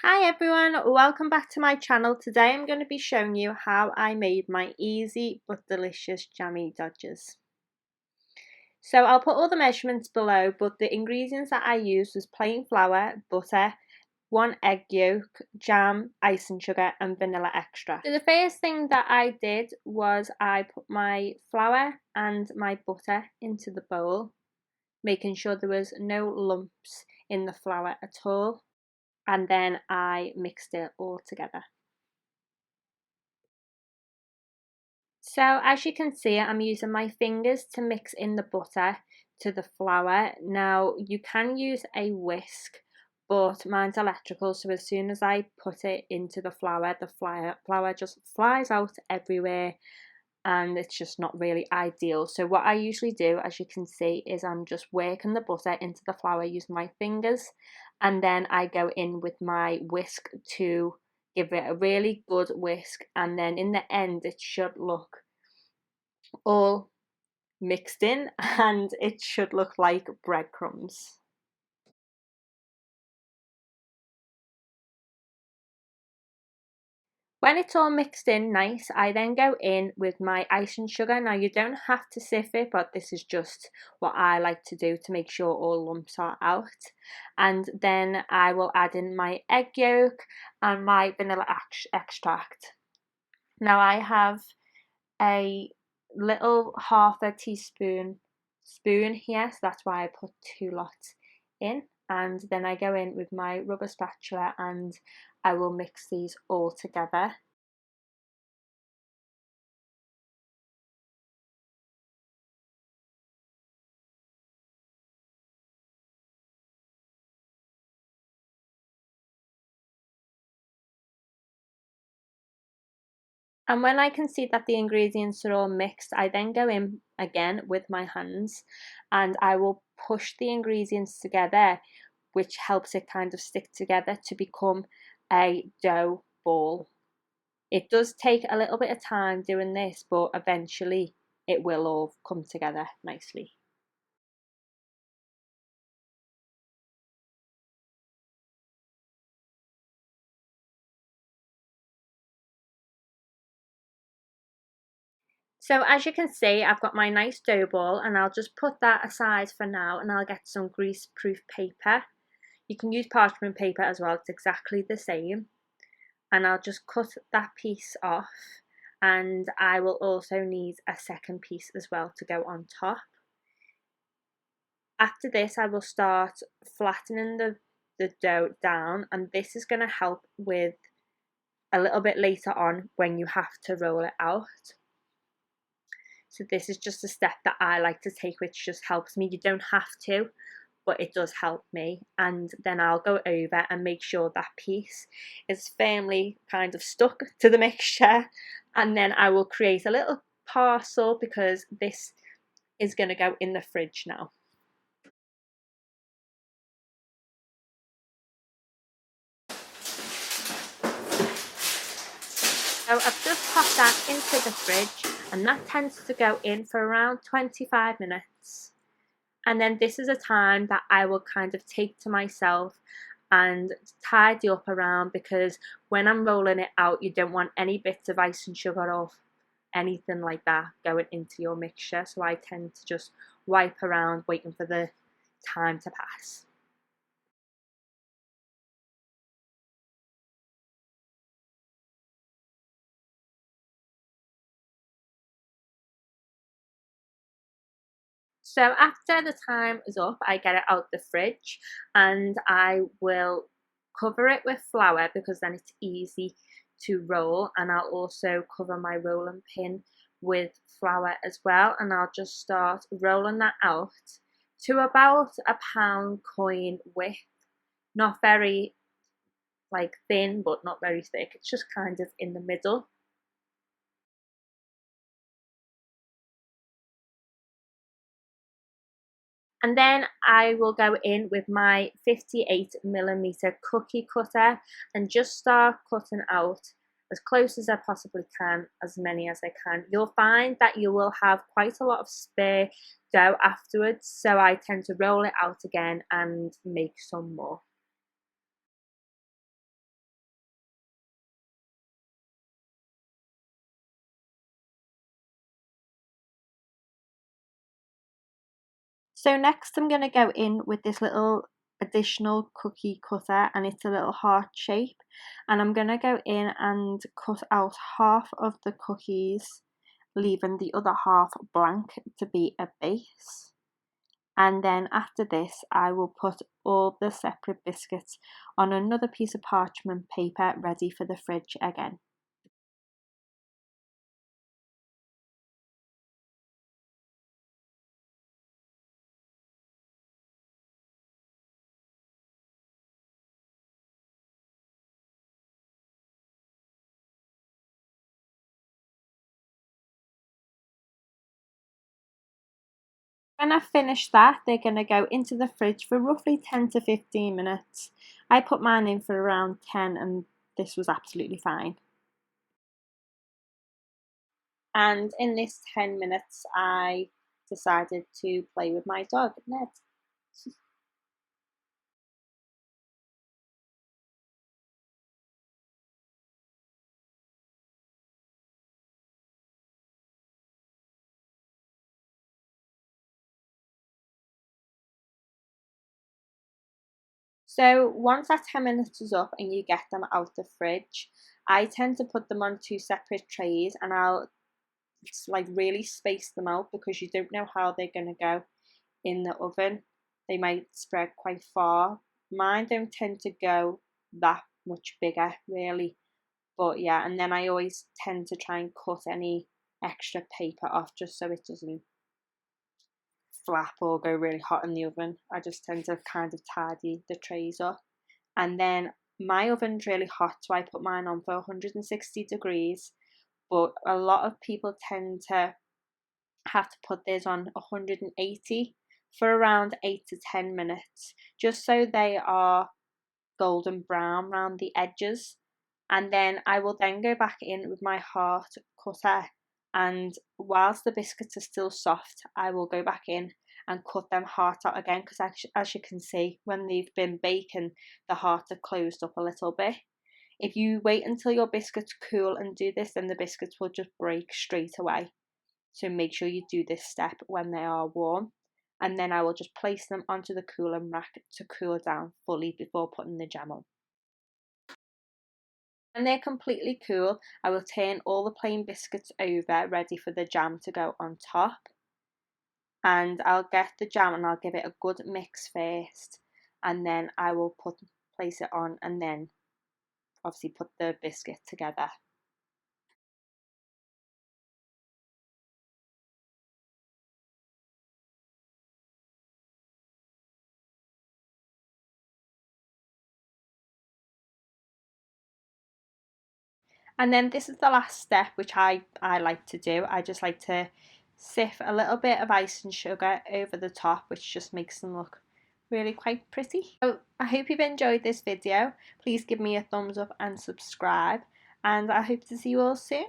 Hi everyone, welcome back to my channel. Today I'm going to be showing you how I made my easy but delicious Jammie Dodgers. So I'll put all the measurements below, but the ingredients that I used was plain flour, butter, 1 egg yolk, jam, icing sugar and vanilla extract. So the first thing that I did was I put my flour and my butter into the bowl, making sure there was no lumps in the flour at all. And then I mixed it all together. So as you can see, I'm using my fingers to mix in the butter to the flour. Now you can use a whisk, but mine's electrical, so as soon as I put it into the flour just flies out everywhere and it's just not really ideal. So what I usually do, as you can see, is I'm just working the butter into the flour using my fingers, and then I go in with my whisk to give it a really good whisk, and then in the end it should look all mixed in and it should look like breadcrumbs. When it's all mixed in nice, I then go in with my icing sugar. Now you don't have to sift it, but this is just what I like to do to make sure all lumps are out. And then I will add in my egg yolk and my vanilla extract. Now I have a little half a teaspoon spoon here, so that's why I put 2 lots in. And then I go in with my rubber spatula and I will mix these all together. And when I can see that the ingredients are all mixed, I then go in again with my hands and I will push the ingredients together, which helps it kind of stick together to become a dough ball. It does take a little bit of time doing this, but eventually it will all come together nicely. So as you can see, I've got my nice dough ball and I'll just put that aside for now and I'll get some grease-proof paper. You can use parchment paper as well, it's exactly the same. And I'll just cut that piece off, and I will also need a second piece as well to go on top. After this I will start flattening the dough down, and this is going to help with a little bit later on when you have to roll it out. So this is just a step that I like to take, which just helps me. You don't have to, but it does help me. And then I'll go over and make sure that piece is firmly kind of stuck to the mixture, and then I will create a little parcel because this is going to go in the fridge now. So I've just popped that into the fridge, and that tends to go in for around 25 minutes. And then this is a time that I will kind of take to myself and tidy up around, because when I'm rolling it out, you don't want any bits of icing sugar or anything like that going into your mixture. So I tend to just wipe around, waiting for the time to pass. So after the time is up, I get it out the fridge and I will cover it with flour because then it's easy to roll, and I'll also cover my rolling pin with flour as well, and I'll just start rolling that out to about a pound coin width. Not very like thin, but not very thick. It's just kind of in the middle. And then I will go in with my 58mm cookie cutter and just start cutting out as close as I possibly can, as many as I can. You'll find that you will have quite a lot of spare dough afterwards, so I tend to roll it out again and make some more. So next I'm going to go in with this little additional cookie cutter, and it's a little heart shape, and I'm going to go in and cut out half of the cookies, leaving the other half blank to be a base. And then after this I will put all the separate biscuits on another piece of parchment paper ready for the fridge again. When I finish that, they're going to go into the fridge for roughly 10 to 15 minutes. I put mine in for around 10 and this was absolutely fine. And in this 10 minutes, I decided to play with my dog, Ned. So once that 10 minutes is up and you get them out the fridge, I tend to put them on two separate trays, and I'll like really space them out because you don't know how they're going to go in the oven. They might spread quite far. Mine don't tend to go that much bigger really, but yeah, and then I always tend to try and cut any extra paper off just so it doesn't flap or go really hot in the oven. I just tend to kind of tidy the trays up. And then my oven's really hot, so I put mine on for 160 degrees, but a lot of people tend to have to put theirs on 180 for around 8 to 10 minutes, just so they are golden brown around the edges. And then I will then go back in with my heart cutter, and whilst the biscuits are still soft, I will go back in and cut them hard out again, because as you can see, when they've been baking, the hearts are closed up a little bit. If you wait until your biscuits cool and do this, then the biscuits will just break straight away. So make sure you do this step when they are warm. And then I will just place them onto the cooling rack to cool down fully before putting the jam on. When they're completely cool, I will turn all the plain biscuits over, ready for the jam to go on top. And I'll get the jam and I'll give it a good mix first, and then I will place it on, and then obviously put the biscuit together. And then this is the last step, which I like to do. I just like to sift a little bit of icing sugar over the top, which just makes them look really quite pretty. So I hope you've enjoyed this video. Please give me a thumbs up and subscribe, and I hope to see you all soon.